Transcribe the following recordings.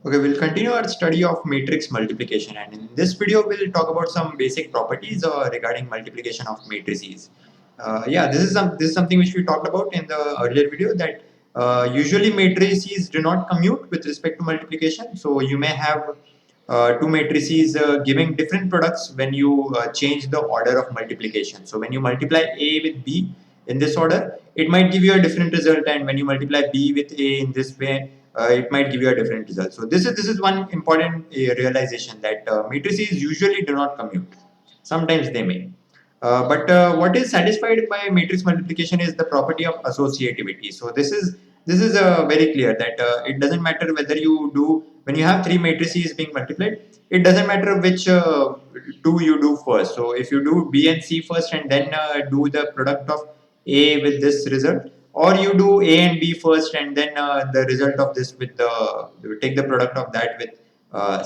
Okay, we'll continue our study of matrix multiplication, and in this video we'll talk about some basic properties regarding multiplication of matrices. Yeah, this is something which we talked about in the earlier video, that usually matrices do not commute with respect to multiplication. So you may have two matrices giving different products when you change the order of multiplication. So when you multiply A with B in this order, it might give you a different result, and when you multiply B with A in this way, it might give you a different result. So this is one important realization, that matrices usually do not commute. Sometimes they may. But what is satisfied by matrix multiplication is the property of associativity. So this is very clear, that it doesn't matter whether you do, when you have three matrices being multiplied, it doesn't matter which two you do first. So if you do B and C first and then do the product of A with this result, or you do A and B first and then the result of this with the, take the product of that with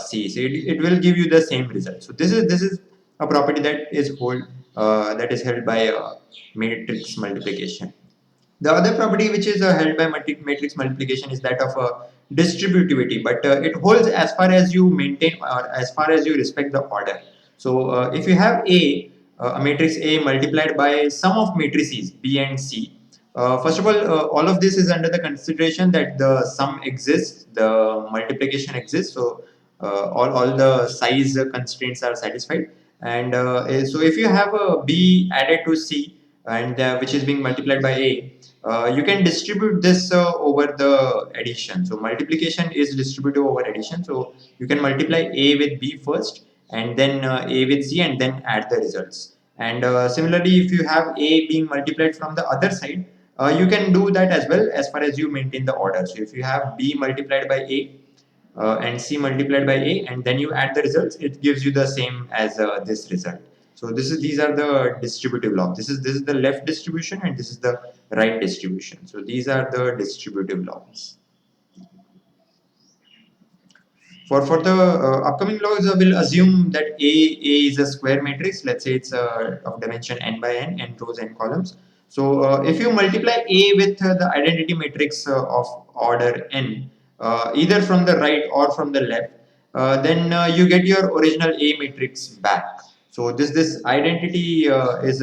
C. So it will give you the same result. So this is a property that is held by matrix multiplication. The other property which is held by matrix multiplication is that of distributivity, but it holds as far as you maintain, or as far as you respect the order. So if you have a matrix A multiplied by sum of matrices B and C, first of all of this is under the consideration that the sum exists, the multiplication exists. So all the size constraints are satisfied. And so if you have a B added to C, and which is being multiplied by A, you can distribute this over the addition. So multiplication is distributive over addition. So you can multiply A with B first, and then A with C, and then add the results. And similarly, if you have A being multiplied from the other side, you can do that as well, as far as you maintain the order. So if you have B multiplied by A and C multiplied by A, and then you add the results, it gives you the same as this result. So these are the distributive laws. This is the left distribution, and this is the right distribution. So these are the distributive laws. For the upcoming laws, we'll assume that A is a square matrix. Let's say it's of dimension n by n rows, n columns. So if you multiply A with the identity matrix of order n, either from the right or from the left, then you get your original A matrix back. So this identity is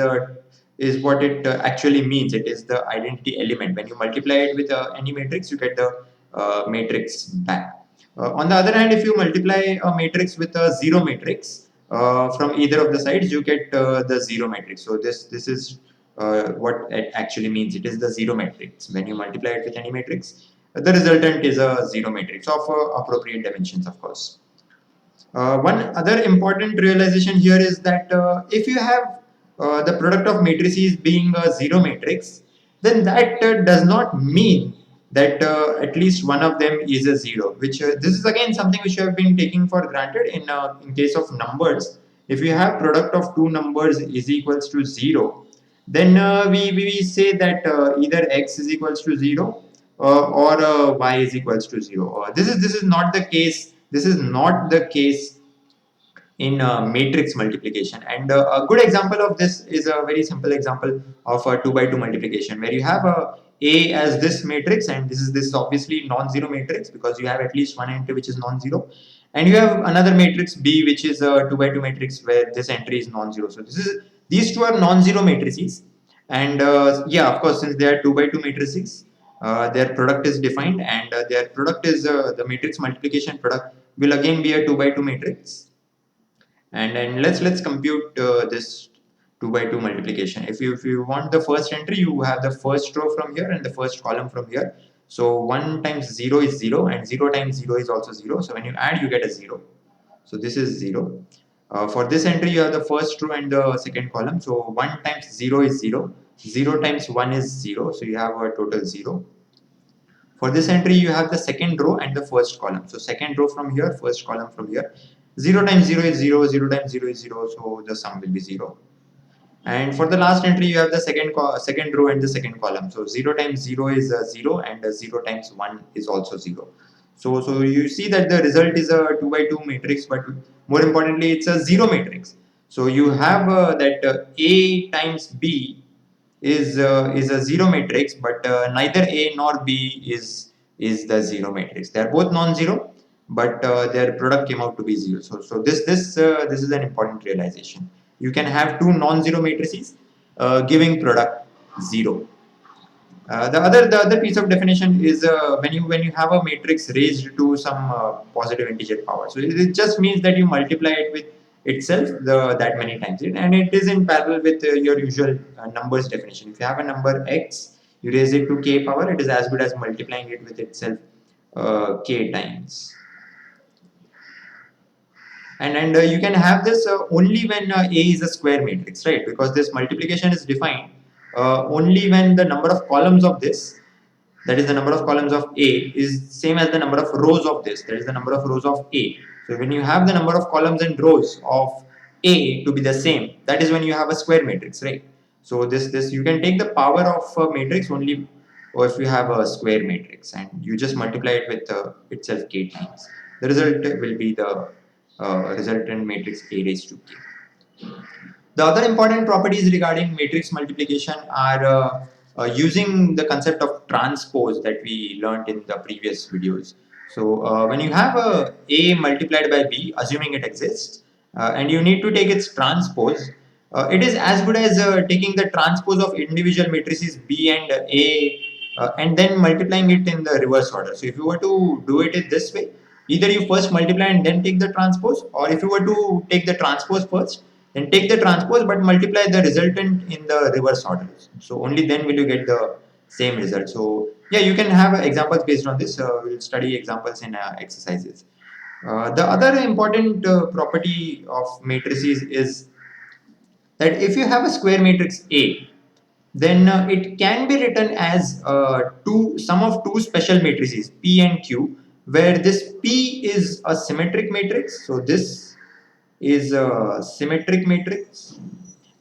what it actually means. It is the identity element. When you multiply it with any matrix, you get the matrix back. On the other hand, if you multiply a matrix with a zero matrix from either of the sides, you get the zero matrix. So this is what it actually means. It is the zero matrix. When you multiply it with any matrix, the resultant is a zero matrix of appropriate dimensions, of course. One other important realization here is that if you have the product of matrices being a zero matrix, then that does not mean that at least one of them is a zero. Which this is again something which you have been taking for granted in case of numbers. If you have product of two numbers is equals to zero, then we say that either x is equals to zero or y is equals to zero. This is not the case. This is not the case in matrix multiplication. And a good example of this is a very simple example of a 2 by 2 multiplication, where you have a as this matrix, and this is obviously non-zero matrix because you have at least one entry which is non-zero, and you have another matrix B which is a 2 by 2 matrix where this entry is non-zero. So these two are non-zero matrices, and yeah, of course, since they are 2 by 2 matrices, their product is defined, and their product is the matrix multiplication product will again be a 2 by 2 matrix. And let's compute this 2 by 2 multiplication. If you want the first entry, you have the first row from here and the first column from here. So 1 times 0 is 0, and 0 times 0 is also 0. So when you add, you get a 0. So this is 0. For this entry, you have the first row and the second column. So 1 times 0 is 0. 0 times 1 is 0. So you have a total 0. For this entry, you have the second row and the first column. So second row from here, first column from here. 0 times 0 is 0, 0 times 0 is 0, so the sum will be 0. And for the last entry, you have the second row and the second column. So 0 times 0 is 0, and 0 times 1 is also 0. So you see that the result is a 2 by 2 matrix, but more importantly, it's a zero matrix. So you have that A times B is a zero matrix, but neither A nor B is the zero matrix. They are both non-zero, but their product came out to be zero. So this is an important realization. You can have two non-zero matrices giving product zero. The other piece of definition is when you have a matrix raised to some positive integer power. So it just means that you multiply it with itself that many times, and it is in parallel with your usual numbers definition. If you have a number x, you raise it to k power, it is as good as multiplying it with itself k times. And you can have this only when A is a square matrix, right? Because this multiplication is defined only when the number of columns of this, that is the number of columns of A, is same as the number of rows of this, that is the number of rows of A. So when you have the number of columns and rows of A to be the same, that is when you have a square matrix, right? So this you can take the power of a matrix only or if you have a square matrix and you just multiply it with itself k times. The result will be the resultant matrix A raised to k. The other important properties regarding matrix multiplication are using the concept of transpose that we learned in the previous videos. So when you have A multiplied by B, assuming it exists, and you need to take its transpose, it is as good as taking the transpose of individual matrices B and A and then multiplying it in the reverse order. So if you were to do it in this way, either you first multiply and then take the transpose, or if you were to take the transpose first, then take the transpose but multiply the resultant in the reverse order. So only then will you get the same result. So yeah, you can have examples based on this. We'll study examples in exercises. The other important property of matrices is that if you have a square matrix A, then it can be written as sum of two special matrices P and Q, where this P is a symmetric matrix. So this is a symmetric matrix,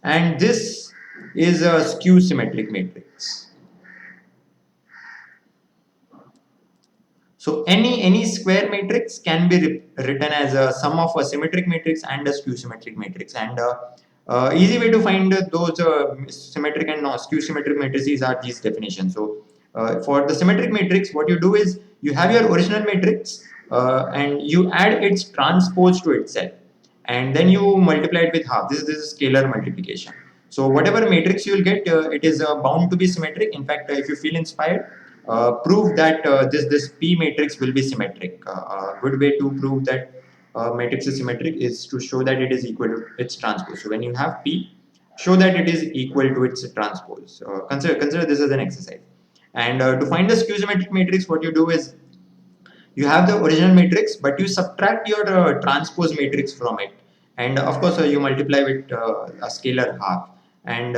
and this is a skew symmetric matrix. So any square matrix can be written as a sum of a symmetric matrix and a skew symmetric matrix. And easy way to find those symmetric and skew symmetric matrices are these definitions. So for the symmetric matrix, what you do is you have your original matrix and you add its transpose to itself, and then you multiply it with half. This is scalar multiplication. So whatever matrix you will get, it is bound to be symmetric. In fact, if you feel inspired, prove that this P matrix will be symmetric. A good way to prove that matrix is symmetric is to show that it is equal to its transpose. So when you have P, show that it is equal to its transpose. Consider this as an exercise. And to find the skew symmetric matrix, what you do is you have the original matrix, but you subtract your transpose matrix from it, and of course you multiply with a scalar half, and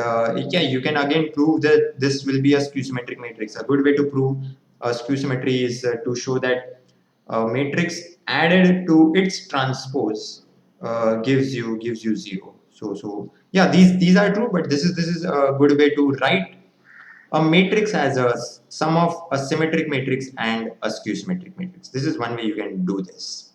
yeah, you can again prove that this will be a skew symmetric matrix. A good way to prove skew symmetry is to show that a matrix added to its transpose gives you zero. So yeah, these are true, but this is a good way to write a matrix has a sum of a symmetric matrix and a skew symmetric matrix. This is one way you can do this.